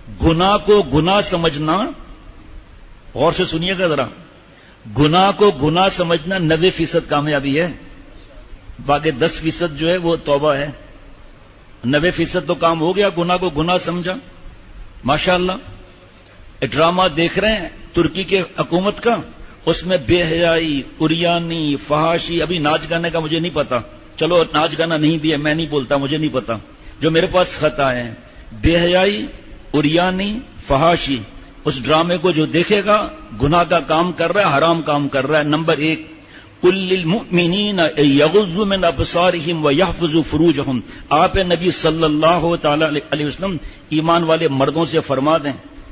گناہ کو گناہ سمجھنا، غور سے سنیے گا ذرا، گناہ کو گناہ سمجھنا 90% کامیابی ہے، باقی 10% جو ہے وہ توبہ ہے۔ 90% تو کام ہو گیا، گناہ کو گناہ سمجھا۔ ماشاءاللہ ڈرامہ دیکھ رہے ہیں ترکی کے حکومت کا، اس میں بے حیائی، اریانی، فحاشی، ابھی ناچ گانے کا مجھے نہیں پتا، چلو ناچ گانا نہیں بھی ہے، میں نہیں بولتا، مجھے نہیں پتا، جو میرے پاس خط آئے ہیں، بے حیائی، اریانی، فحاشی، اس ڈرامے کو جو دیکھے گا گناہ کا کام کر رہا ہے، حرام کام کر رہا ہے۔ نمبر 1، قل للمؤمنین یغضوا من ابصارہم ویحفظوا فروجہم، آپ نبی صلی اللہ تعالی علیہ وسلم ایمان والے مردوں سے فرما دیں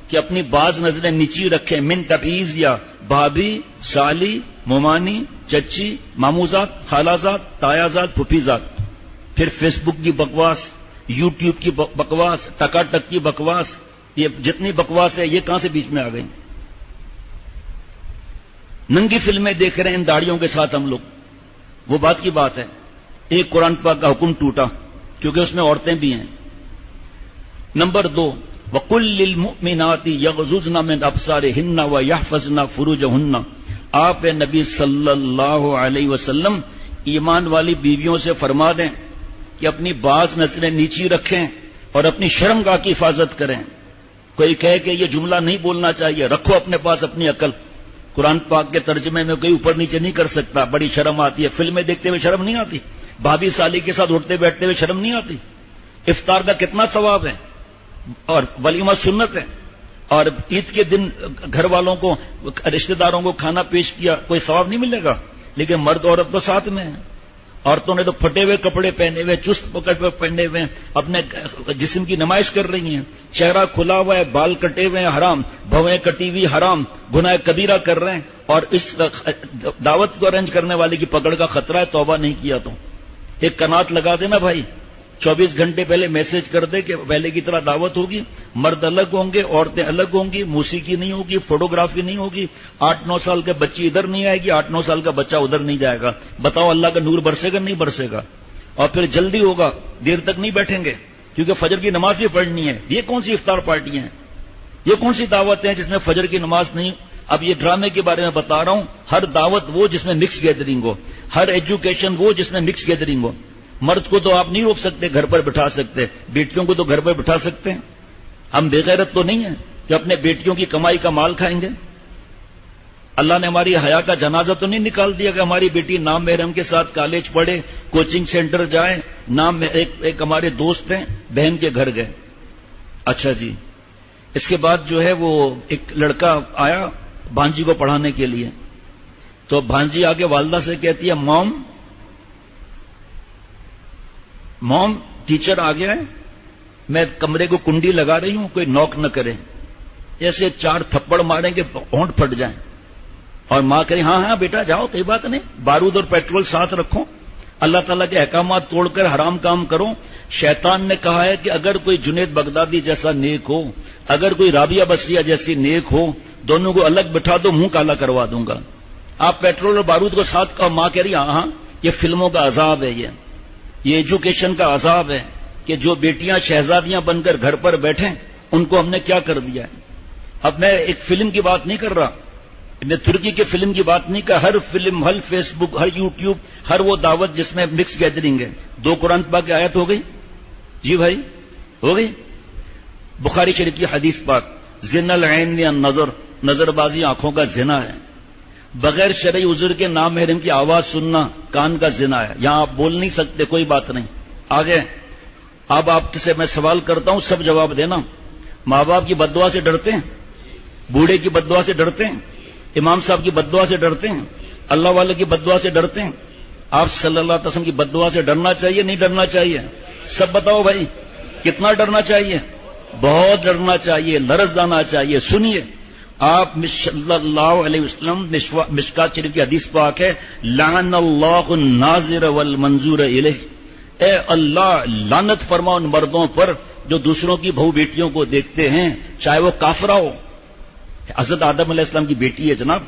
کہ اپنی بعض نظریں نیچی رکھیں، من تبعیض، یا بھابھی، سالی، ممانی، چچی، ماموزاد، خالازاد، تایازاد، پھپھیزاد۔ پھر فیس بک کی بکواس، یوٹیوب کی بکواس، ٹکا ٹک کی بکواس، یہ جتنی بکواس ہے یہ کہاں سے بیچ میں آ گئی؟ ننگی فلمیں دیکھ رہے ہیں ان داڑیوں کے ساتھ ہم لوگ، وہ بات کی بات ہے۔ ایک قرآن پاک کا حکم ٹوٹا کیونکہ اس میں عورتیں بھی ہیں۔ نمبر 2، وَقُلْ لِلْمُؤْمِنَاتِ يَغْضُضْنَ مِنْ أَبْصَارِهِنَّ وَيَحْفَظْنَ فُرُوجَهُنَّ، آپ نبی صلی اللہ علیہ وسلم ایمان والی بیویوں سے فرما دیں کہ اپنی بعض نظریں نیچی رکھیں اور اپنی شرمگاہ کی حفاظت کریں۔ کوئی کہے کہ یہ جملہ نہیں بولنا چاہیے، رکھو اپنے پاس اپنی عقل۔ قرآن پاک کے ترجمے میں کوئی اوپر نیچے نہیں کر سکتا، بڑی شرم آتی ہے، فلمیں دیکھتے ہوئے شرم نہیں آتی، بھابھی سالی کے ساتھ اٹھتے بیٹھتے ہوئے شرم نہیں آتی، افطار کا کتنا ثواب ہے، اور ولیمہ سنت ہے، اور عید کے دن گھر والوں کو، رشتہ داروں کو کھانا پیش کیا، کوئی ثواب نہیں ملے گا، لیکن مرد عورت تو ساتھ میں ہیں۔ عورتوں نے تو پھٹے ہوئے کپڑے پہنے ہوئے، چست پکڑ پہنے ہوئے، اپنے جسم کی نمائش کر رہی ہیں، چہرہ کھلا ہوا ہے، بال کٹے ہوئے ہیں حرام، بھویں کٹی ہوئی حرام، گناہ کبیرہ کر رہے ہیں، اور اس دعوت کو ارینج کرنے والے کی پکڑ کا خطرہ ہے، توبہ نہیں کیا تو ایک کنات لگا دینا بھائی، 24 گھنٹے پہلے میسج کر دے کہ پہلے کی طرح دعوت ہوگی، مرد الگ ہوں گے، عورتیں الگ ہوں گی، موسیقی نہیں ہوگی، فوٹوگرافی نہیں ہوگی، 8-9 سال کے بچی ادھر نہیں آئے گی، 8-9 سال کا بچہ ادھر نہیں جائے گا۔ بتاؤ اللہ کا نور برسے گا نہیں برسے گا؟ اور پھر جلدی ہوگا، دیر تک نہیں بیٹھیں گے کیونکہ فجر کی نماز بھی پڑھنی ہے۔ یہ کون سی افطار پارٹیاں ہیں؟ یہ کون سی دعوت ہیں جس میں فجر کی نماز نہیں؟ اب یہ ڈرامے کے بارے میں بتا رہا ہوں، ہر دعوت وہ جس میں مکس گیدرنگ ہو، ہر ایجوکیشن وہ جس میں مکس گیدرنگ ہو۔ مرد کو تو آپ نہیں روک سکتے، گھر پر بٹھا سکتے، بیٹیوں کو تو گھر پر بٹھا سکتے ہیں۔ ہم بے غیرت تو نہیں ہیں کہ اپنے بیٹیوں کی کمائی کا مال کھائیں گے۔ اللہ نے ہماری حیا کا جنازہ تو نہیں نکال دیا کہ ہماری بیٹی نام محرم کے ساتھ کالج پڑھے، کوچنگ سینٹر جائے، نام ایک ہمارے دوست ہیں بہن کے گھر گئے، اچھا جی، اس کے بعد جو ہے وہ ایک لڑکا آیا بھانجی کو پڑھانے کے لیے، تو بھانجی آگے والدہ سے کہتی ہے موم ٹیچر آ گیا ہے، میں کمرے کو کنڈی لگا رہی ہوں، کوئی نوک نہ کرے۔ ایسے 4 تھپڑ ماریں گے ہونٹ پھٹ جائیں، اور ماں کہے ہاں بیٹا جاؤ، کوئی بات نہیں، بارود اور پیٹرول ساتھ رکھو، اللہ تعالیٰ کے احکامات توڑ کر حرام کام کرو۔ شیطان نے کہا ہے کہ اگر کوئی جنید بغدادی جیسا نیک ہو، اگر کوئی رابعہ بصریہ جیسی نیک ہو، دونوں کو الگ بٹھا دو، منہ کالا کروا دوں گا۔ آپ پیٹرول اور بارود کو ساتھ کا، ماں کہہ رہی ہاں، یہ فلموں کا عذاب ہے، یہ ایجوکیشن کا عذاب ہے کہ جو بیٹیاں شہزادیاں بن کر گھر پر بیٹھیں، ان کو ہم نے کیا کر دیا ہے۔ اب میں ایک فلم کی بات نہیں کر رہا، میں ترکی کے فلم کی بات نہیں کر، ہر فلم، ہر فیس بک، ہر یوٹیوب، ہر وہ دعوت جس میں مکس گیدرنگ ہے۔ 2 قرآن پاک کی آیت ہو گئی جی بھائی، ہو گئی۔ بخاری شریف کی حدیث پاک، زنا العین النظر، نظر بازی آنکھوں کا زنا ہے، بغیر شرعی عذر کے نام محرم کی آواز سننا کان کا زنا ہے۔ یہاں آپ بول نہیں سکتے، کوئی بات نہیں، آگے۔ اب آپ سے میں سوال کرتا ہوں، سب جواب دینا۔ ماں باپ کی بددعا سے ڈرتے ہیں؟ بوڑھے کی بددعا سے ڈرتے ہیں؟ امام صاحب کی بددعا سے ڈرتے ہیں؟ اللہ والے کی بددعا سے ڈرتے ہیں؟ آپ صلی اللہ علیہ وسلم کی بددعا سے ڈرنا چاہیے نہیں ڈرنا چاہیے؟ سب بتاؤ بھائی، کتنا ڈرنا چاہیے؟ بہت ڈرنا چاہیے، لرز جانا چاہیے۔ سنیے، آپ صلی اللہ علیہ وسلم، مشکات شریف کی حدیث پاک ہے، لعن اللہ الناظر والمنظور الیہ، اے اللہ لعنت فرما ان مردوں پر جو دوسروں کی بہو بیٹیوں کو دیکھتے ہیں، چاہے وہ کافرہ ہو۔ حضرت آدم علیہ السلام کی بیٹی ہے جناب،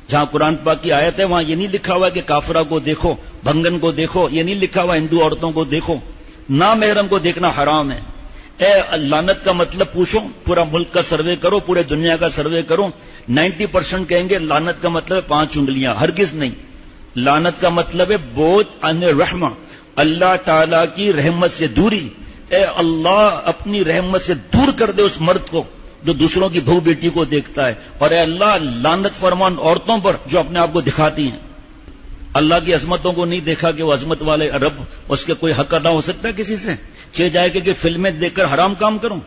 جہاں قرآن پاک کی آیت ہے وہاں یہ نہیں لکھا ہوا کہ کافرہ کو دیکھو، بھنگن کو دیکھو، یہ نہیں لکھا ہوا ہندو عورتوں کو دیکھو، نامحرم کو دیکھنا حرام ہے۔ اے لعنت کا مطلب پوچھو، پورا ملک کا سروے کرو، پورے دنیا کا سروے کرو، 90% کہیں گے لعنت کا مطلب ہے 5 انگلیاں. ہرگز نہیں. لعنت کا مطلب ہے بعد عن رحمہ، اللہ تعالی کی رحمت سے دوری. اے اللہ اپنی رحمت سے دور کر دے اس مرد کو جو دوسروں کی بہو بیٹی کو دیکھتا ہے، اور اے اللہ لعنت فرمان عورتوں پر جو اپنے آپ کو دکھاتی ہیں. اللہ کی عظمتوں کو نہیں دیکھا کہ وہ عظمت والے رب، اس کے کوئی حق ادا ہو سکتا ہے کسی سے؟ چہ جائے کہ فلمیں دیکھ کر حرام کام کروں.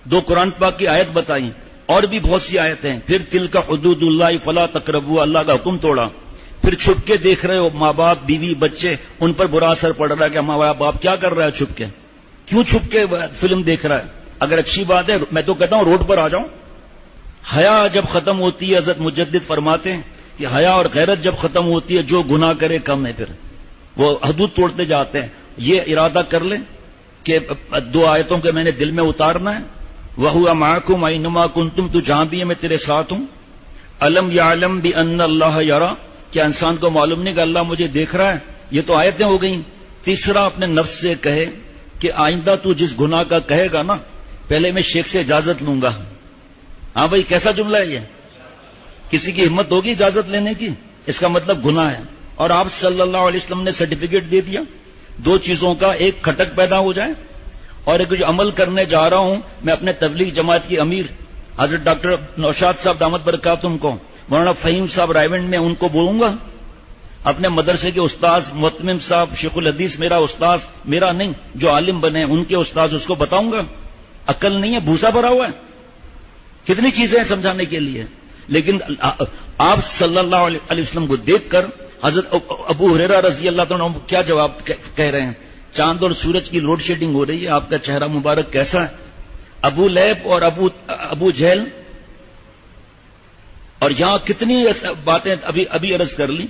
2 قرآن پاک کی آیت بتائی، اور بھی بہت سی آیتیں ہیں. پھر تلک حدود اللہ فلا تقربوا، اللہ کا حکم توڑا. پھر چھپ کے دیکھ رہے ہو ماں باپ بیوی بچے، ان پر برا اثر پڑ رہا ہے کہ ماں باپ کیا کر رہا ہے چھپ کے، کیوں چھپ کے فلم دیکھ رہا ہے؟ اگر اچھی بات ہے میں تو کہتا ہوں روڈ پر آ جاؤں. حیا جب ختم ہوتی ہے، حضرت مجدد فرماتے ہیں کہ حیا اور غیرت جب ختم ہوتی ہے جو گناہ کرے کم ہے، پھر وہ حدود توڑتے جاتے ہیں. یہ ارادہ کر لیں کہ 2 آیتوں کے میں نے دل میں اتارنا ہے. وَهُوَ مَعَكُمْ أَيْنَمَا كُنْتُمْ، تو جہاں بھی ہے میں تیرے ساتھ ہوں. أَلَمْ يَعْلَمْ بِأَنَّ اللَّهَ يَرَى، کیا انسان کو معلوم نہیں کہ اللہ مجھے دیکھ رہا ہے؟ یہ تو آیتیں ہو گئیں. تیسرا اپنے نفس سے کہے کہ آئندہ تو جس گناہ کا کہے گا نا، پہلے میں شیخ سے اجازت لوں گا. ہاں بھائی کیسا جملہ ہے یہ؟ کسی کی ہمت ہوگی اجازت لینے کی؟ اس کا مطلب گناہ ہے. اور آپ صلی اللہ علیہ وسلم نے سرٹیفکیٹ دے دیا 2 چیزوں کا، ایک کھٹک پیدا ہو جائے، اور ایک جو عمل کرنے جا رہا ہوں میں اپنے تبلیغ جماعت کی امیر حضرت ڈاکٹر نوشاد صاحب دامت برکاتہم کو، مولانا فہیم صاحب رائیونڈ میں ان کو بولوں گا، اپنے مدرسے کے استاذ متمم صاحب شیخ الحدیث میرا استاذ، میرا نہیں جو عالم بنے ان کے استاذ، اس کو بتاؤں گا. عقل نہیں ہے، بھوسا بھرا ہوا ہے. کتنی چیزیں ہیں سمجھانے کے لیے، لیکن آپ صلی اللہ علیہ وسلم کو دیکھ کر حضرت ابو ہریرہ رضی اللہ عنہ کیا جواب کہہ رہے ہیں؟ چاند اور سورج کی لوڈ شیڈنگ ہو رہی ہے، آپ کا چہرہ مبارک کیسا ہے؟ ابو لہب اور ابو جہل، اور یہاں کتنی باتیں ابھی عرض کر لی.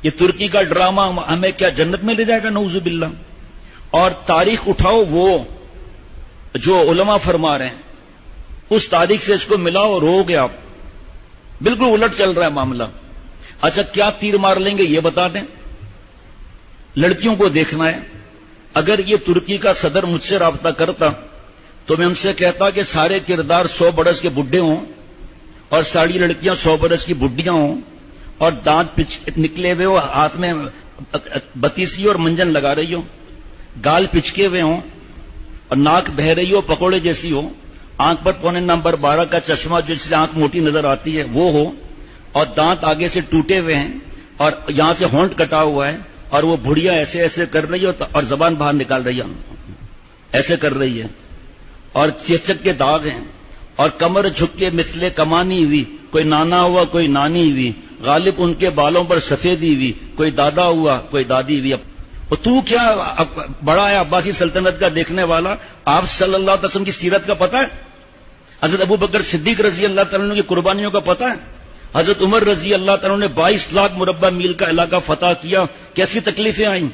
یہ ترکی کا ڈرامہ ہمیں کیا جنت میں لے جائے گا؟ نعوذ باللہ. اور تاریخ اٹھاؤ، وہ جو علماء فرما رہے ہیں اس تاریخ سے اس کو ملاؤ، رو گے آپ. بالکل الٹ چل رہا ہے معاملہ. اچھا کیا تیر مار لیں گے یہ بتا دیں. لڑکیوں کو دیکھنا ہے. اگر یہ ترکی کا صدر مجھ سے رابطہ کرتا تو میں ان سے کہتا کہ سارے کردار 100 برس کے بڈھے ہوں اور ساری لڑکیاں 100 برس کی بڈھیاں ہوں، اور دانت نکلے ہوئے ہو، ہاتھ میں بتیسی اور منجن لگا رہی ہو، گال پچکے ہوئے ہوں اور ناک بہ رہی ہو پکوڑے جیسی ہو، آنکھ پر پونے نمبر 12 کا چشمہ جس سے آنکھ موٹی نظر آتی ہے وہ ہو، اور دانت آگے سے ٹوٹے ہوئے ہیں اور یہاں سے ہونٹ کٹا ہوا ہے، اور وہ بڑھیا ایسے ایسے کر رہی ہے اور زبان باہر نکال رہی ہے، ایسے کر رہی ہے، اور چیچک کے داغ ہیں، اور کمر جھک کے مثلے کمانی ہوئی، کوئی نانا ہوا کوئی نانی ہوئی، غالب ان کے بالوں پر سفیدی ہوئی، کوئی دادا ہوا کوئی دادی ہوئی. اور تو کیا بڑا ہے عباسی سلطنت کا دیکھنے والا؟ آپ صلی اللہ علیہ وسلم کی سیرت کا پتہ ہے؟ حضرت ابو بکر صدیق رضی اللہ تعالیٰ عنہ کی قربانیوں کا پتہ ہے؟ حضرت عمر رضی اللہ تعالیٰ عنہ نے 22 لاکھ مربع میل کا علاقہ فتح کیا، کیسی تکلیفیں آئیں.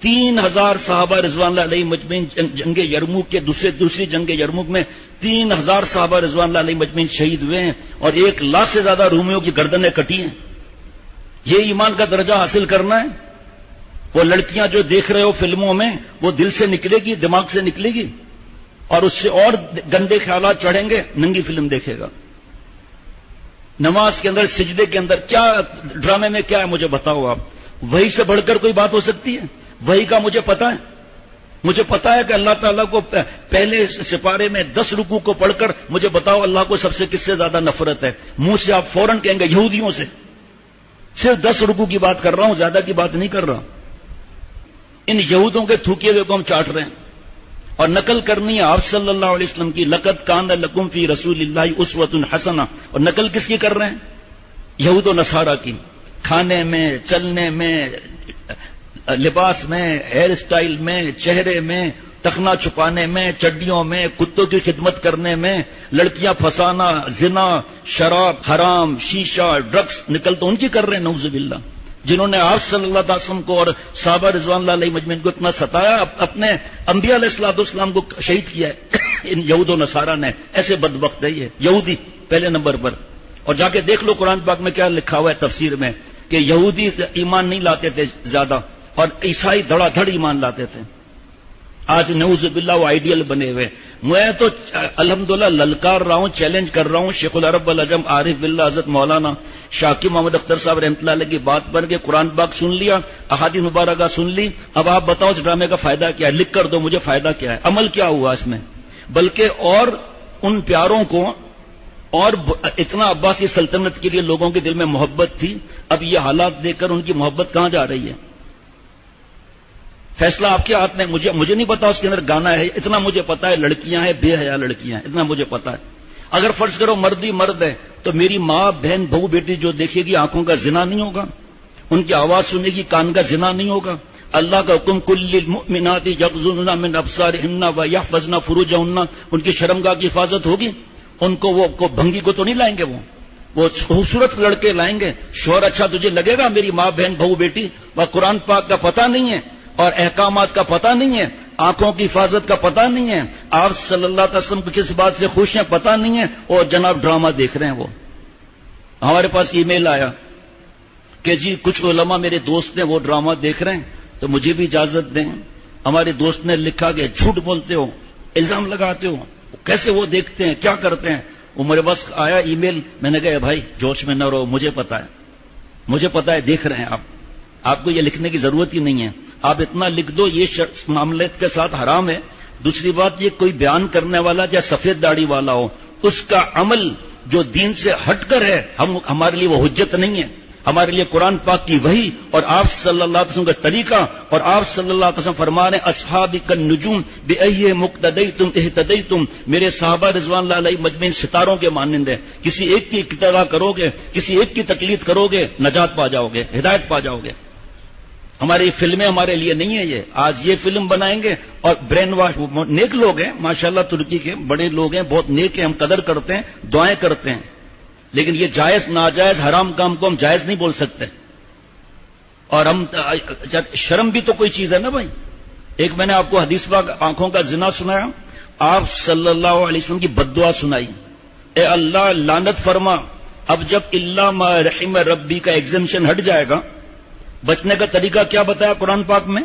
3000 صحابہ رضوان اللہ علیہ مجمعین جنگ یرموک کے دوسری جنگ یرموک میں 3000 صحابہ رضوان اللہ علیہ مجمعین شہید ہوئے ہیں، اور 1 لاکھ سے زیادہ رومیوں کی گردنیں کٹی ہیں. یہ ایمان کا درجہ حاصل کرنا ہے. وہ لڑکیاں جو دیکھ رہے ہو فلموں میں وہ دل سے نکلے گی، دماغ سے نکلے گی، اور اس سے اور گندے خیالات چڑھیں گے. ننگی فلم دیکھے گا. نماز کے اندر سجدے کے اندر کیا ڈرامے میں کیا ہے مجھے بتاؤ آپ. وہی سے بڑھ کر کوئی بات ہو سکتی ہے؟ وہی کا مجھے پتا ہے. مجھے پتا ہے کہ اللہ تعالیٰ کو پہلے سپارے میں 10 رکوع کو پڑھ کر مجھے بتاؤ اللہ کو سب سے کس سے زیادہ نفرت ہے. منہ سے آپ فوراً کہیں گے یہودیوں سے. صرف 10 رکوع کی بات کر رہا ہوں، زیادہ کی بات نہیں کر رہا. ان یہودوں کے تھوکے ہوئے کو ہم چاٹ رہے ہیں، اور نقل کرنی ہے آپ صلی اللہ علیہ وسلم کی. لقد کان لکم فی رسول اللہ اسوۃ حسنہ. اور نقل کس کی کر رہے ہیں؟ یہود و نصارہ کی. کھانے میں، چلنے میں، لباس میں، ہیئر سٹائل میں، چہرے میں، تخنا چھپانے میں، چڈیوں میں، کتوں کی خدمت کرنے میں، لڑکیاں پھنسانا، زنا، شراب، حرام، شیشہ، ڈرگس، نکل تو ان کی کر رہے ہیں نعوذ باللہ. جنہوں نے آپ صلی اللہ علیہ وسلم کو اور صحابہ رضوان اللہ علیہ مجمعین کو اتنا ستایا، اپنے انبیاء علیہ الصلوۃ والسلام کو شہید کیا ہے ان یہود و نصارہ نے. ایسے بدبخت ہے یہ یہودی پہلے نمبر پر. اور جا کے دیکھ لو قرآن پاک میں کیا لکھا ہوا ہے تفسیر میں کہ یہودی ایمان نہیں لاتے تھے زیادہ، اور عیسائی دھڑا دھڑ ایمان لاتے تھے. آج نعوذ باللہ وہ آئیڈیل بنے ہوئے. میں تو الحمدللہ للکار رہا ہوں, چیلنج کر رہا ہوں شیخ العرب العجم عارف باللہ حضرت مولانا شاکر محمد اختر صاحب رحمۃ اللہ علیہ کی بات پر کے قرآن پاک سن لیا, احادیث مبارکہ سن لی, اب آپ بتاؤ اس ڈرامے کا فائدہ کیا ہے, لکھ کر دو مجھے فائدہ کیا ہے, عمل کیا ہوا اس میں. بلکہ اور ان پیاروں کو اور اتنا عباسی سلطنت کے لیے لوگوں کے دل میں محبت تھی, اب یہ حالات دیکھ کر ان کی محبت کہاں جا رہی ہے. فیصلہ آپ کے ہاتھ میں. مجھے نہیں پتا اس کے اندر گانا ہے, اتنا مجھے پتا ہے لڑکیاں ہیں, بے حیا لڑکیاں ہیں, اتنا مجھے پتا ہے. اگر فرض کرو مرد ہی مرد ہے تو میری ماں بہن بہو بیٹی جو دیکھے گی آنکھوں کا زنا نہیں ہوگا, ان کی آواز سنے گی کان کا زنا نہیں ہوگا. اللہ کا حکم کل للمؤمنات یغضضن من ابصارهن ويحفظن فروجهن, ان کی شرمگاہ کی حفاظت ہوگی. ان کو وہ بھنگی کو تو نہیں لائیں گے, وہ خوبصورت لڑکے لائیں گے. شوہر اچھا تجھے لگے گا, میری ماں بہن بہو بیٹی وہ قرآن پاک کا پتہ نہیں ہے اور احکامات کا پتہ نہیں ہے, آنکھوں کی حفاظت کا پتہ نہیں ہے, آپ صلی اللہ علیہ وسلم کو کس بات سے خوش ہیں پتہ نہیں ہے, اور جناب ڈرامہ دیکھ رہے ہیں. وہ ہمارے پاس ای میل آیا کہ جی کچھ علماء میرے دوست ہیں وہ ڈرامہ دیکھ رہے ہیں تو مجھے بھی اجازت دیں. ہمارے دوست نے لکھا کہ جھوٹ بولتے ہو, الزام لگاتے ہو, کیسے وہ دیکھتے ہیں, کیا کرتے ہیں. وہ میرے پاس آیا ای میل, میں نے کہا بھائی جوش میں نہ رہو, مجھے پتا ہے دیکھ رہے ہیں آپ کو یہ لکھنے کی ضرورت ہی نہیں ہے. آپ اتنا لکھ دو یہ معاملے کے ساتھ حرام ہے. دوسری بات, یہ کوئی بیان کرنے والا یا سفید داڑھی والا ہو, اس کا عمل جو دین سے ہٹ کر ہے ہمارے لیے وہ حجت نہیں ہے. ہمارے لیے قرآن پاک کی وحی اور آپ صلی اللہ علیہ وسلم کا طریقہ, اور آپ صلی اللہ علیہ وسلم فرما رہے ہیں اصحابی کالنجوم بأیہ مقتدیتم اہتدیتم, میرے صحابہ رضوان اللہ علیہ مجمعین ستاروں کے مانند ہیں. کسی ایک کی اقتداء کرو گے, کسی ایک کی تقلید کرو گے, نجات پا جاؤ گے, ہدایت پا جاؤ گے. ہماری فلمیں ہمارے لیے نہیں ہے. یہ آج یہ فلم بنائیں گے اور برین واش. نیک لوگ ہیں ماشاءاللہ, ترکی کے بڑے لوگ ہیں, بہت نیک ہیں, ہم قدر کرتے ہیں, دعائیں کرتے ہیں, لیکن یہ جائز ناجائز حرام کام کو ہم جائز نہیں بول سکتے. اور ہم شرم بھی تو کوئی چیز ہے نا بھائی. ایک میں نے آپ کو حدیث پاک آنکھوں کا زنا سنایا, آپ صلی اللہ علیہ وسلم کی بد دعا سنائی, اے اللہ لعنت فرما. اب جب اللہ ما رحم ربی کا ایگزمشن ہٹ جائے گا, بچنے کا طریقہ کیا بتایا قرآن پاک میں,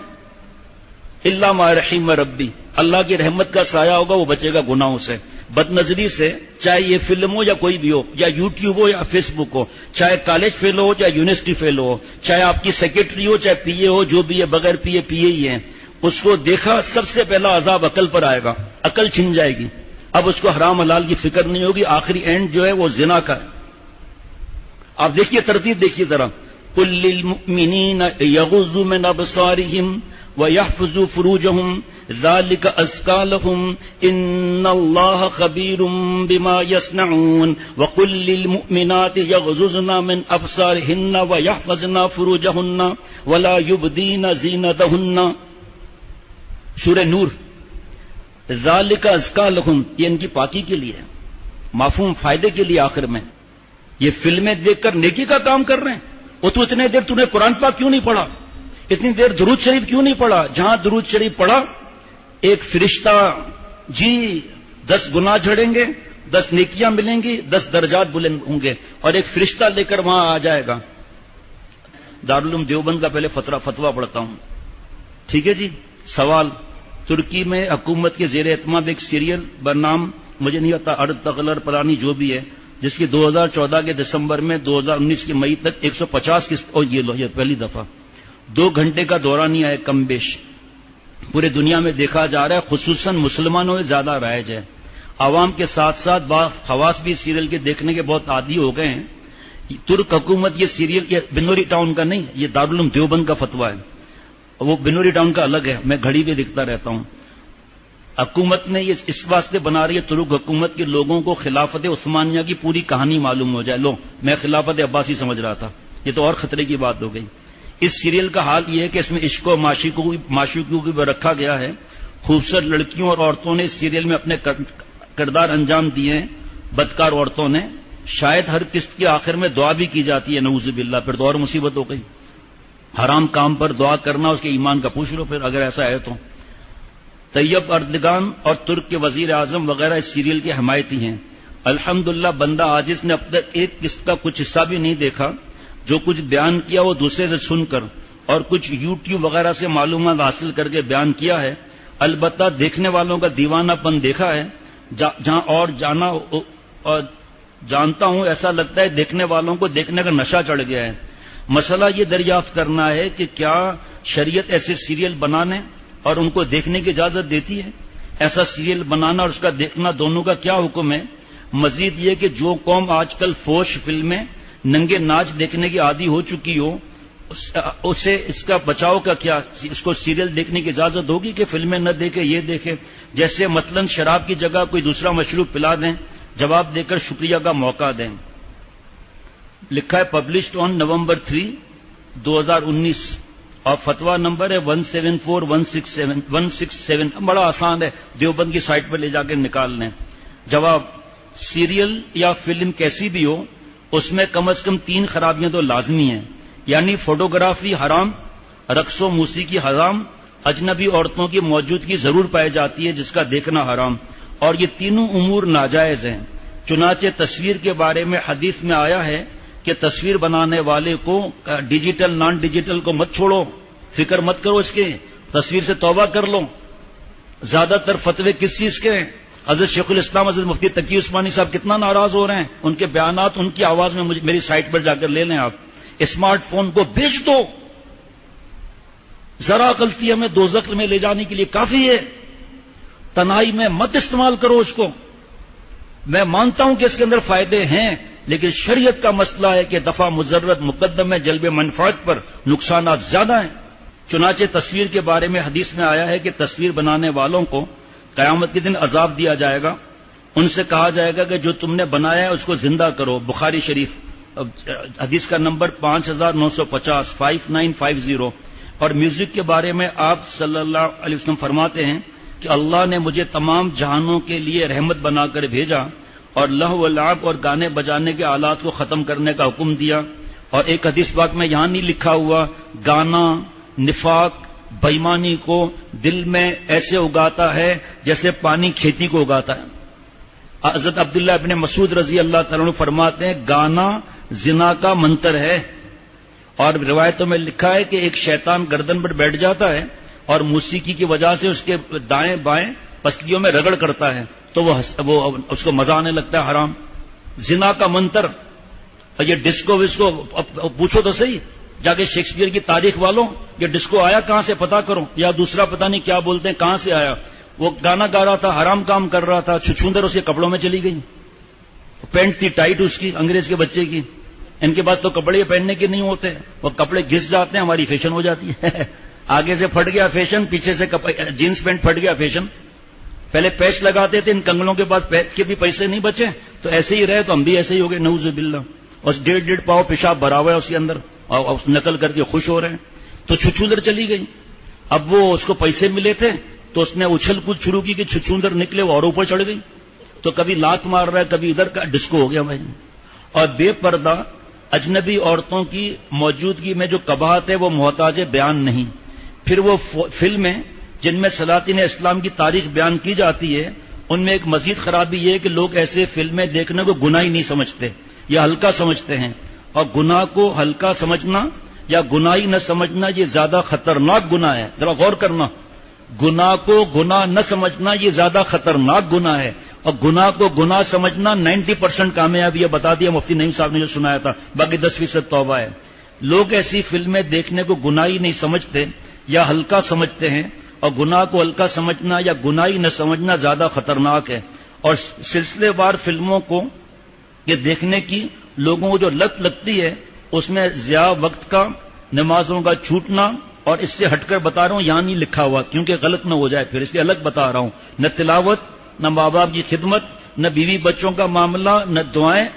اللہ ما رحم ربی, اللہ کی رحمت کا سایہ ہوگا, وہ بچے گا گناہوں سے, بد نظری سے, چاہے یہ فلم ہو یا کوئی بھی ہو, یا یوٹیوب ہو یا فیس بک ہو, چاہے کالج فیل ہو چاہے یونیورسٹی فیل ہو, چاہے آپ کی سیکرٹری ہو چاہے پی اے ہو, جو بھی ہے بغیر پی اے ہی ہے, اس کو دیکھا سب سے پہلا عذاب عقل پر آئے گا, عقل چھن جائے گی. اب اس کو حرام حلال کی فکر نہیں ہوگی, آخری اینڈ جو ہے وہ زنا کا ہے. آپ دیکھیے ترتیب دیکھیے ذرا, قل للمؤمنین یغضوا من ابصارہم وَيَحْفَظُوا فُرُوجَهُمْ ذَلِكَ أَزْكَىٰ لَهُمْ إِنَّ اللَّهَ خَبِيرٌ بِمَا يَصْنَعُونَ وَقُل لِّلْمُؤْمِنَاتِ يَغْضُضْنَ مِنْ أَبْصَارِهِنَّ وَيَحْفَظْنَ فُرُوجَهُنَّ وَلَا يُبْدِينَ زِينَتَهُنَّ. سورہ نور. ذَلِكَ أَزْكَىٰ لَهُمْ, یہ ان کی پاکی کے لیے ہے, مفہوم فائدے کے لیے. آخر میں یہ فلمیں دیکھ کر نیکی کا کام کر رہے ہیں. وہ تو اتنے دیر تو نے قرآن پاک کیوں نہیں پڑھا, اتنی دیر درود شریف کیوں نہیں پڑھا؟ جہاں درود شریف پڑھا ایک فرشتہ جی 10 گناہ جھڑیں گے, 10 نیکیاں ملیں گی, 10 درجات بلند ہوں گے, اور ایک فرشتہ لے کر وہاں آ جائے گا. دارالعلوم دیوبند کا پہلے فتویٰ پڑھتا ہوں, ٹھیک ہے جی. سوال, ترکی میں حکومت کے زیر اہتمام ایک سیریل برنام مجھے نہیں آتا, ارد تغلر پرانی جو بھی ہے, جس کی 2014 کے دسمبر میں 2019 کے مئی تک 150 قسط, اور یہ پہلی دفعہ 2 گھنٹے کا دورانیہ ہے کم بیش, پورے دنیا میں دیکھا جا رہا ہے, خصوصاً مسلمانوں میں زیادہ رائج ہے. عوام کے ساتھ ساتھ خواص بھی سیریل کے دیکھنے کے بہت عادی ہو گئے ہیں. ترک حکومت یہ سیریل یہ بنوری ٹاؤن کا نہیں, یہ دارالعلوم دیوبند کا فتویٰ ہے, وہ بنوری ٹاؤن کا الگ ہے, میں گھڑی پہ لکھتا رہتا ہوں. حکومت نے یہ اس واسطے بنا رہی ہے ترک حکومت کے لوگوں کو خلافت عثمانیہ کی پوری کہانی معلوم ہو جائے. لو میں خلافت عباسی سمجھ رہا تھا, یہ تو اور خطرے کی بات ہو گئی. اس سیریل کا حال یہ ہے کہ اس میں عشق و معشوقوں کو بھی رکھا گیا ہے. خوبصورت لڑکیوں اور عورتوں نے اس سیریل میں اپنے کردار انجام دیے ہیں, بدکار عورتوں نے. شاید ہر قسط کے آخر میں دعا بھی کی جاتی ہے, نعوذ باللہ, پھر تو اور مصیبت ہو گئی. حرام کام پر دعا کرنا, اس کے ایمان کا پوچھ لو پھر اگر ایسا ہے تو. طیب اردگان اور ترک کے وزیر اعظم وغیرہ اس سیریل کے حمایتی ہیں. الحمدللہ بندہ عاجز نے اب تک ایک قسط کا کچھ حصہ بھی نہیں دیکھا. جو کچھ بیان کیا وہ دوسرے سے سن کر اور کچھ یوٹیوب وغیرہ سے معلومات حاصل کر کے بیان کیا ہے. البتہ دیکھنے والوں کا دیوانہ پن دیکھا ہے، جہاں اور جانتا ہوں ایسا لگتا ہے دیکھنے والوں کو دیکھنے کا نشہ چڑھ گیا ہے۔ مسئلہ یہ دریافت کرنا ہے کہ کیا شریعت ایسے سیریل بنانے اور ان کو دیکھنے کی اجازت دیتی ہے؟ ایسا سیریل بنانا اور اس کا دیکھنا دونوں کا کیا حکم ہے؟ مزید یہ کہ جو قوم آج کل فوش فلمیں، ننگے ناچ دیکھنے کی عادی ہو چکی ہو، اسے اس کا بچاؤ کا کیا؟ اس کو سیریل دیکھنے کی اجازت ہوگی کہ فلمیں نہ دیکھے، یہ دیکھے؟ جیسے مثلاً شراب کی جگہ کوئی دوسرا مشروب پلا دیں، جواب دے کر شکریہ کا موقع دیں۔ لکھا ہے پبلشڈ آن نومبر 3، 2019 اور فتویٰ نمبر ہے 174167۔ بڑا آسان ہے، دیوبند کی سائٹ پر لے جا کے نکال لیں۔ جواب، سیریل یا فلم کیسی بھی ہو، اس میں کم از کم 3 خرابیاں تو لازمی ہیں، یعنی فوٹوگرافی حرام، رقص و موسیقی حرام، اجنبی عورتوں کی موجودگی ضرور پائی جاتی ہے جس کا دیکھنا حرام، اور یہ تینوں امور ناجائز ہیں۔ چنانچہ تصویر کے بارے میں حدیث میں آیا ہے کہ تصویر بنانے والے کو ڈیجیٹل نان ڈیجیٹل کو مت چھوڑو، فکر مت کرو اس کے، تصویر سے توبہ کر لو۔ زیادہ تر فتوے کس چیز کے ہیں؟ حضرت شیخ الاسلام حضرت مفتی تقی عثمانی صاحب کتنا ناراض ہو رہے ہیں، ان کے بیانات ان کی آواز میں میری سائٹ پر جا کر لے لیں آپ۔ اسمارٹ فون کو بیچ دو، ذرا غلطی ہمیں دوزخ میں لے جانے کے لیے کافی ہے، تنہائی میں مت استعمال کرو اس کو۔ میں مانتا ہوں کہ اس کے اندر فائدے ہیں، لیکن شریعت کا مسئلہ ہے کہ دفع مضرت مقدم ہے جلب منفعت پر، نقصانات زیادہ ہیں۔ چنانچہ تصویر کے بارے میں حدیث میں آیا ہے کہ تصویر بنانے والوں کو قیامت کے دن عذاب دیا جائے گا، ان سے کہا جائے گا کہ جو تم نے بنایا ہے اس کو زندہ کرو۔ بخاری شریف حدیث کا نمبر 5950 5950۔ اور میوزک کے بارے میں آپ صلی اللہ علیہ وسلم فرماتے ہیں کہ اللہ نے مجھے تمام جہانوں کے لیے رحمت بنا کر بھیجا اور لہو و لعب اور گانے بجانے کے آلات کو ختم کرنے کا حکم دیا۔ اور ایک حدیث پاک میں یہاں نہیں لکھا ہوا گانا نفاق بےایمانی کو دل میں ایسے اگاتا ہے جیسے پانی کھیتی کو اگاتا ہے۔ حضرت عبداللہ ابن مسعود رضی اللہ تعالیٰ عنہ فرماتے ہیں گانا زنا کا منتر ہے، اور روایتوں میں لکھا ہے کہ ایک شیطان گردن پر بیٹھ جاتا ہے اور موسیقی کی وجہ سے اس کے دائیں بائیں پسلیوں میں رگڑ کرتا ہے تو وہ اس کو مزہ آنے لگتا ہے حرام۔ زنا کا منتر۔ اور یہ ڈسکو وسکو پوچھو تو صحیح، جا کے شیکسپیئر کی تاریخ والوں یہ ڈسکو آیا کہاں سے پتا کرو، یا دوسرا پتہ نہیں کیا بولتے ہیں کہاں سے آیا۔ وہ گانا گا رہا تھا، حرام کام کر رہا تھا، چھچھوندر اس کے کپڑوں میں چلی گئی، پینٹ تھی ٹائٹ اس کی انگریز کے بچے کی۔ ان کے پاس تو کپڑے پہننے کے نہیں ہوتے، وہ کپڑے گھس جاتے ہیں، ہماری فیشن ہو جاتی ہے۔ آگے سے پھٹ گیا فیشن، پیچھے سے جینس پینٹ پھٹ گیا فیشن۔ پہلے پیچ لگاتے تھے، ان کنگلوں کے پاس پیچ کے بھی پیسے نہیں بچے تو ایسے ہی رہے تو ہم بھی ایسے ہی ہو گئے، نعوذ باللہ۔ اور 1.5 پاؤ پیشاب بھرا ہوا ہے اس کے اندر اور نقل کر کے خوش ہو رہے ہیں، تو چھچھوندر چلی گئی۔ اب وہ اس کو پیسے ملے تھے تو اس نے اچھل کود شروع کی کہ چھچھوندر نکلے، وہ اور اوپر چڑھ گئی، تو کبھی لات مار رہا ہے کبھی ادھر کا، ڈسکو ہو گیا بھائی۔ اور بے پردہ اجنبی عورتوں کی موجودگی میں جو قباحت ہے وہ محتاج بیان نہیں۔ پھر وہ فلمیں جن میں سلاطین اسلام کی تاریخ بیان کی جاتی ہے، ان میں ایک مزید خرابی یہ ہے کہ لوگ ایسے فلمیں دیکھنے کو گناہ ہی نہیں سمجھتے یا ہلکا سمجھتے ہیں، اور گناہ کو ہلکا سمجھنا یا گناہی نہ سمجھنا یہ زیادہ خطرناک گناہ ہے۔ ذرا غور کرنا، گناہ کو گناہ نہ سمجھنا یہ زیادہ خطرناک گناہ ہے، اور گناہ کو گناہ سمجھنا 90% کامیابی ہے، بتا دیا مفتی نعیم صاحب نے جو سنایا تھا، باقی 10% توبہ ہے۔ لوگ ایسی فلمیں دیکھنے کو گناہی نہیں سمجھتے یا ہلکا سمجھتے ہیں، اور گناہ کو ہلکا سمجھنا یا گناہی نہ سمجھنا زیادہ خطرناک ہے۔ اور سلسلے وار فلموں کو یہ دیکھنے کی لوگوں کو جو لت لگتی ہے، اس میں ضیاع وقت کا، نمازوں کا چھوٹنا، اور اس سے ہٹ کر بتا رہا ہوں یہاں نہیں لکھا ہوا کیونکہ غلط نہ ہو جائے، پھر اس لیے الگ بتا رہا ہوں، نہ تلاوت، نہ ماں باپ کی خدمت، نہ بیوی بچوں کا معاملہ، نہ دعائیں،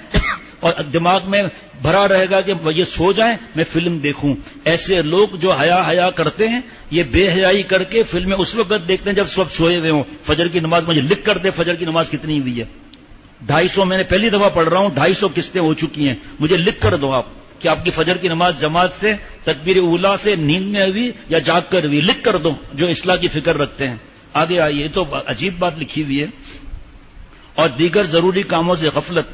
اور دماغ میں بھرا رہے گا کہ یہ سو جائیں میں فلم دیکھوں۔ ایسے لوگ جو حیا کرتے ہیں یہ بے حیائی کر کے فلمیں اس وقت دیکھتے ہیں جب سب سوئے ہوئے ہوں۔ فجر کی نماز مجھے لکھ کر دے، فجر کی نماز کتنی ہوئی ہے؟ 250 میں نے پہلی دفعہ پڑھ رہا ہوں، 250 قسطیں ہو چکی ہیں، مجھے لکھ کر دو آپ کہ آپ کی فجر کی نماز جماعت سے، تکبیر اولا سے، نیند میں ہوئی یا جاگ کر ہوئی، لکھ کر دو جو اصلاح کی فکر رکھتے ہیں۔ آگے آئیے، تو عجیب بات لکھی ہوئی ہے۔ اور دیگر ضروری کاموں سے غفلت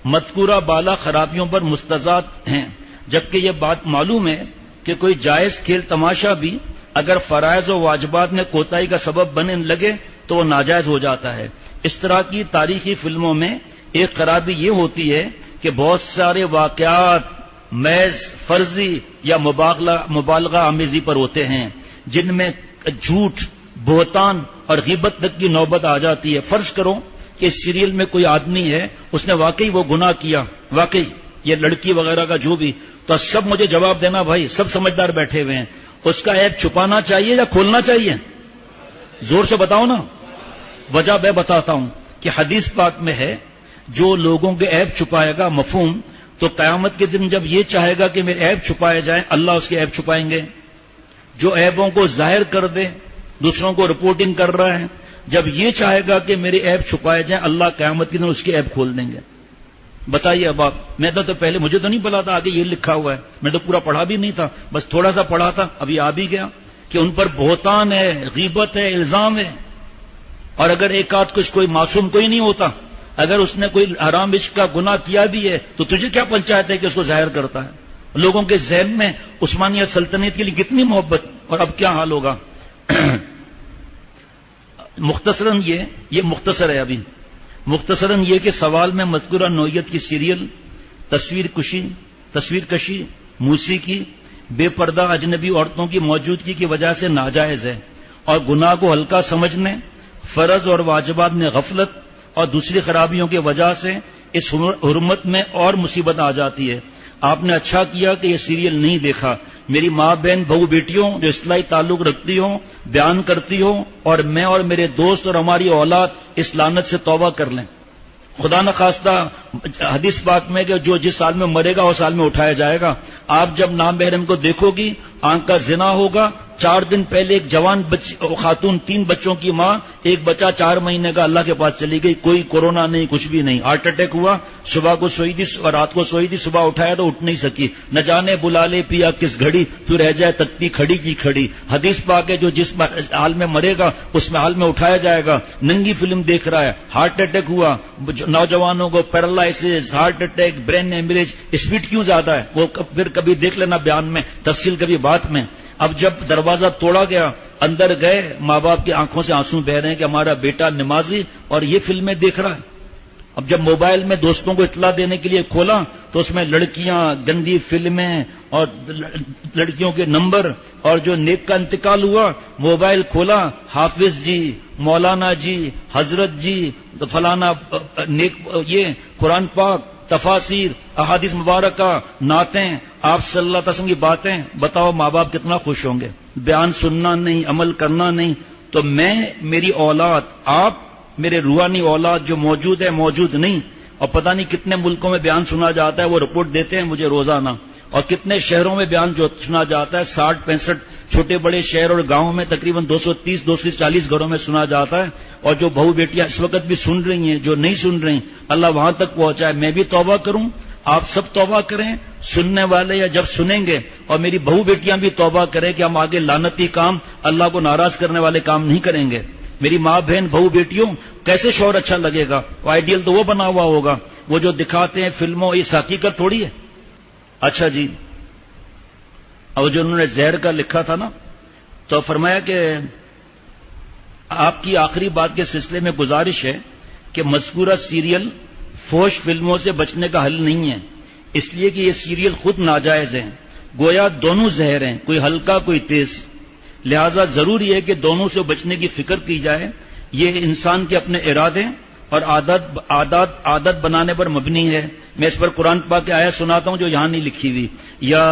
مذکورہ بالا خرابیوں پر مستضاد ہیں، جبکہ یہ بات معلوم ہے کہ کوئی جائز کھیل تماشا بھی اگر فرائض و واجبات میں کوتاہی کا سبب بننے لگے تو وہ ناجائز ہو جاتا ہے۔ اس طرح کی تاریخی فلموں میں ایک خرابی یہ ہوتی ہے کہ بہت سارے واقعات محض فرضی یا مبالغہ آمیزی پر ہوتے ہیں، جن میں جھوٹ، بہتان اور غیبت تک کی نوبت آ جاتی ہے۔ فرض کرو کہ اس سیریل میں کوئی آدمی ہے، اس نے واقعی وہ گناہ کیا، واقعی یہ لڑکی وغیرہ کا جو بھی، تو سب مجھے جواب دینا بھائی، سب سمجھدار بیٹھے ہوئے ہیں، اس کا عیب چھپانا چاہیے یا کھولنا چاہیے؟ زور سے بتاؤ نا۔ وجہ میں بتاتا ہوں کہ حدیث پاک میں ہے جو لوگوں کے عیب چھپائے گا، مفہوم، تو قیامت کے دن جب یہ چاہے گا کہ میرے عیب چھپائے جائیں، اللہ اس کے عیب چھپائیں گے۔ جو عیبوں کو ظاہر کر دے، دوسروں کو رپورٹنگ کر رہا ہے، جب یہ چاہے گا کہ میرے عیب چھپائے جائیں، اللہ قیامت کے دن اس کے عیب کھول دیں گے۔ بتائیے اب آپ، میں تو پہلے مجھے تو نہیں پتا تھا آگے یہ لکھا ہوا ہے، میں تو پورا پڑھا بھی نہیں تھا، بس تھوڑا سا پڑھا تھا، ابھی آ بھی گیا کہ ان پر بہتان ہے، غیبت ہے، الزام ہے۔ اور اگر ایک آدھ کچھ کوئی معصوم کوئی نہیں ہوتا، اگر اس نے کوئی حرام عشق کا گناہ کیا بھی ہے تو تجھے کیا پنچایت ہے کہ اس کو ظاہر کرتا ہے؟ لوگوں کے ذہن میں عثمانیہ سلطنت کے لیے کتنی محبت، اور اب کیا حال ہوگا۔ مختصراً یہ مختصر ہے، ابھی مختصراً یہ کہ سوال میں مذکورہ نوعیت کی سیریل تصویر کشی، موسیقی، بے پردہ اجنبی عورتوں کی موجودگی کی وجہ سے ناجائز ہے، اور گناہ کو ہلکا سمجھنے، فرض اور واجبات میں غفلت اور دوسری خرابیوں کی وجہ سے اس حرمت میں اور مصیبت آ جاتی ہے۔ آپ نے اچھا کیا کہ یہ سیریل نہیں دیکھا۔ میری ماں بہن بہو بیٹیوں جو اصلاحی تعلق رکھتی ہوں، بیان کرتی ہوں، اور میں اور میرے دوست اور ہماری اولاد اس لعنت سے توبہ کر لیں۔ خدا نخواستہ حدیث پاک میں کہ جو جس سال میں مرے گا اس سال میں اٹھایا جائے گا۔ آپ جب نام محرم کو دیکھو گی، آنکھ کا زنا ہوگا۔ 4 دن پہلے ایک جوان خاتون، 3 بچوں کی ماں، ایک بچہ 4 مہینے کا اللہ کے پاس چلی گئی، کوئی کورونا نہیں، کچھ بھی نہیں، ہارٹ اٹیک ہوا، صبح کو سوئی تھی اور رات کو سوئی تھی، صبح اٹھایا تو اٹھ نہیں سکی، نہ جانے بلا لے پیا کس گھڑی، تو رہ جائے تکتی کھڑی کی کھڑی۔ حدیث پاک ہے جو جس حال میں مرے گا اس میں حال میں اٹھایا جائے گا۔ ننگی فلم دیکھ رہا ہے، ہارٹ اٹیک ہوا، نوجوانوں کو پیرالائسس، ہارٹ اٹیک، برین ایمریج، اسپیڈ کیوں زیادہ ہے؟ وہ پھر کبھی دیکھ لینا بیان میں، تفصیل کبھی بات میں۔ اب جب دروازہ توڑا گیا، اندر گئے، ماں باپ کی آنکھوں سے آنسو بہ رہے ہیں کہ ہمارا بیٹا نمازی اور یہ فلمیں دیکھ رہا ہے۔ اب جب موبائل میں دوستوں کو اطلاع دینے کے لیے کھولا تو اس میں لڑکیاں، گندی فلمیں اور لڑکیوں کے نمبر، اور جو نیک کا انتقال ہوا، موبائل کھولا، حافظ جی، مولانا جی، حضرت جی، فلانا نیک، یہ قرآن پاک، تفاسیر، احادیث مبارکہ، نعتیں، آپ صلی اللہ علیہ وسلم کی باتیں۔ بتاؤ ماں باپ کتنا خوش ہوں گے۔ بیان سننا نہیں، عمل کرنا نہیں۔ تو میں، میری اولاد، آپ میرے روحانی اولاد جو موجود ہے، موجود نہیں، اور پتہ نہیں کتنے ملکوں میں بیان سنا جاتا ہے، وہ رپورٹ دیتے ہیں مجھے روزانہ، اور کتنے شہروں میں بیان جو سنا جاتا ہے، 60-65 چھوٹے بڑے شہر اور گاؤں میں تقریباً 230-240 گھروں میں سنا جاتا ہے۔ اور جو بہو بیٹیاں اس وقت بھی سن رہی ہیں، جو نہیں سن رہی، اللہ وہاں تک پہنچائے۔ میں بھی توبہ کروں، آپ سب توبہ کریں، سننے والے یا جب سنیں گے، اور میری بہو بیٹیاں بھی توبہ کریں کہ ہم آگے لعنتی کام، اللہ کو ناراض کرنے والے کام نہیں کریں گے۔ میری ماں بہن بہو بیٹیوں، کیسے شوہر اچھا لگے گا؟ آئیڈیل تو وہ بنا ہوا ہوگا، وہ جو دکھاتے ہیں فلموں، اس حقیقت تھوڑی ہے۔ اچھا جی، اور جو انہوں نے زہر کا لکھا تھا نا، تو فرمایا کہ آپ کی آخری بات کے سلسلے میں گزارش ہے کہ مذکورہ سیریل فحش فلموں سے بچنے کا حل نہیں ہے، اس لیے کہ یہ سیریل خود ناجائز ہیں، گویا دونوں زہر ہیں، کوئی ہلکا کوئی تیز، لہذا ضروری ہے کہ دونوں سے بچنے کی فکر کی جائے۔ یہ انسان کے اپنے ارادے اور عادت بنانے پر مبنی ہے۔ میں اس پر قرآن پاک کی آیت سناتا ہوں جو یہاں نہیں لکھی ہوئی۔ یا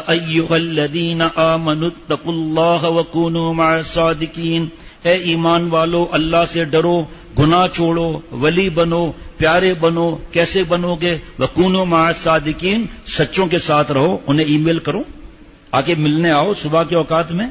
ایھا الذین آمنوا اتقوا اللہ وکونوا مع الصادقین، اے ایمان والو اللہ سے ڈرو، گناہ چھوڑو، ولی بنو، پیارے بنو۔ کیسے بنو گے؟ وکونوا مع الصادقین، سچوں کے ساتھ رہو، انہیں ای میل کرو، آگے ملنے آؤ صبح کے اوقات میں،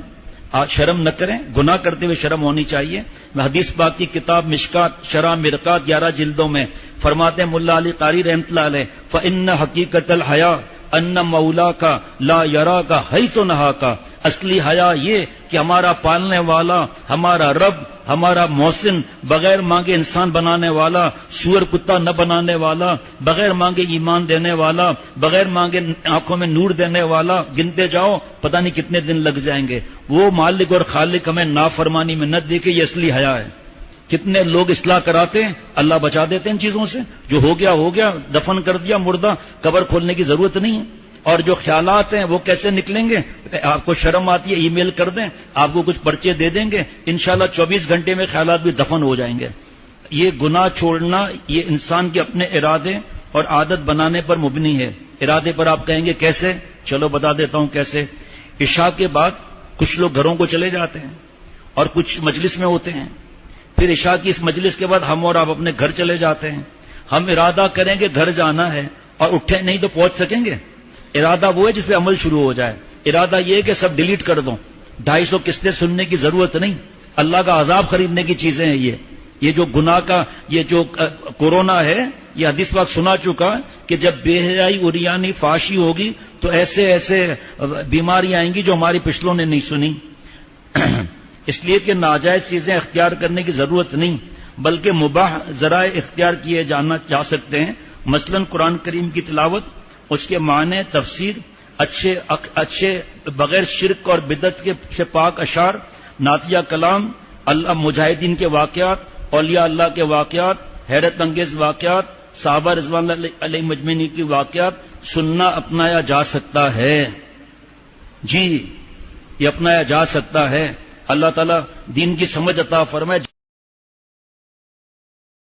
شرم نہ کریں، گناہ کرتے ہوئے شرم ہونی چاہیے۔ میں حدیث پاک کی کتاب مشکات شرح مرقات 11 جلدوں میں فرماتے ہیں ملا علی قاری رحمۃ اللہ علیہ، فإن حقیقت الحیا ان مولا کا لا یرا کا حیث نہا کا، اصلی حیا یہ کہ ہمارا پالنے والا، ہمارا رب، ہمارا محسن، بغیر مانگے انسان بنانے والا، سور کتا نہ بنانے والا، بغیر مانگے ایمان دینے والا، بغیر مانگے آنکھوں میں نور دینے والا، گنتے جاؤ پتہ نہیں کتنے دن لگ جائیں گے، وہ مالک اور خالق ہمیں نافرمانی میں نہ دیکھے، یہ اصلی حیا ہے۔ کتنے لوگ اصلاح کراتے ہیں، اللہ بچا دیتے ہیں ان چیزوں سے، جو ہو گیا ہو گیا، دفن کر دیا مردہ، قبر کھولنے کی ضرورت نہیں ہے۔ اور جو خیالات ہیں وہ کیسے نکلیں گے؟ آپ کو شرم آتی ہے، ای میل کر دیں، آپ کو کچھ پرچے دے دیں گے، انشاءاللہ 24 گھنٹے میں خیالات بھی دفن ہو جائیں گے۔ یہ گناہ چھوڑنا یہ انسان کے اپنے ارادے اور عادت بنانے پر مبنی ہے۔ ارادے پر آپ کہیں گے کیسے؟ چلو بتا دیتا ہوں کیسے۔ عشاء کے بعد کچھ لوگ گھروں کو چلے جاتے ہیں اور کچھ مجلس میں ہوتے ہیں، پھر عشاء کی اس مجلس کے بعد ہم اور آپ اپنے گھر چلے جاتے ہیں۔ ہم ارادہ کریں کہ گھر جانا ہے اور اٹھے نہیں تو پہنچ سکیں گے؟ ارادہ وہ ہے جس پہ عمل شروع ہو جائے۔ ارادہ یہ ہے کہ سب ڈیلیٹ کر دو، 250 قسطیں سننے کی ضرورت نہیں، اللہ کا عذاب خریدنے کی چیزیں ہیں یہ جو گناہ کا، یہ جو کورونا ہے، یہ حدیث پاک سنا چکا کہ جب بے حیائی، عریانی، فحاشی ہوگی تو ایسے ایسے بیماریاں آئیں گی جو ہماری پچھلوں نے نہیں سنی۔ اس لیے کہ ناجائز چیزیں اختیار کرنے کی ضرورت نہیں، بلکہ مباح ذرائع اختیار کیے جا سکتے ہیں، مثلا قرآن کریم کی تلاوت، اس کے معنی، تفسیر، اچھے بغیر شرک اور بدعت کے سے پاک اشعار، نعتیہ کلام، اللہ مجاہدین کے واقعات، اولیاء اللہ کے واقعات، حیرت انگیز واقعات، صحابہ رضوان اللہ علیہ مجمعین کی واقعات سننا اپنایا جا سکتا ہے۔ جی، یہ اپنایا جا سکتا ہے۔ اللہ تعالیٰ دین کی سمجھ عطا فرمائے۔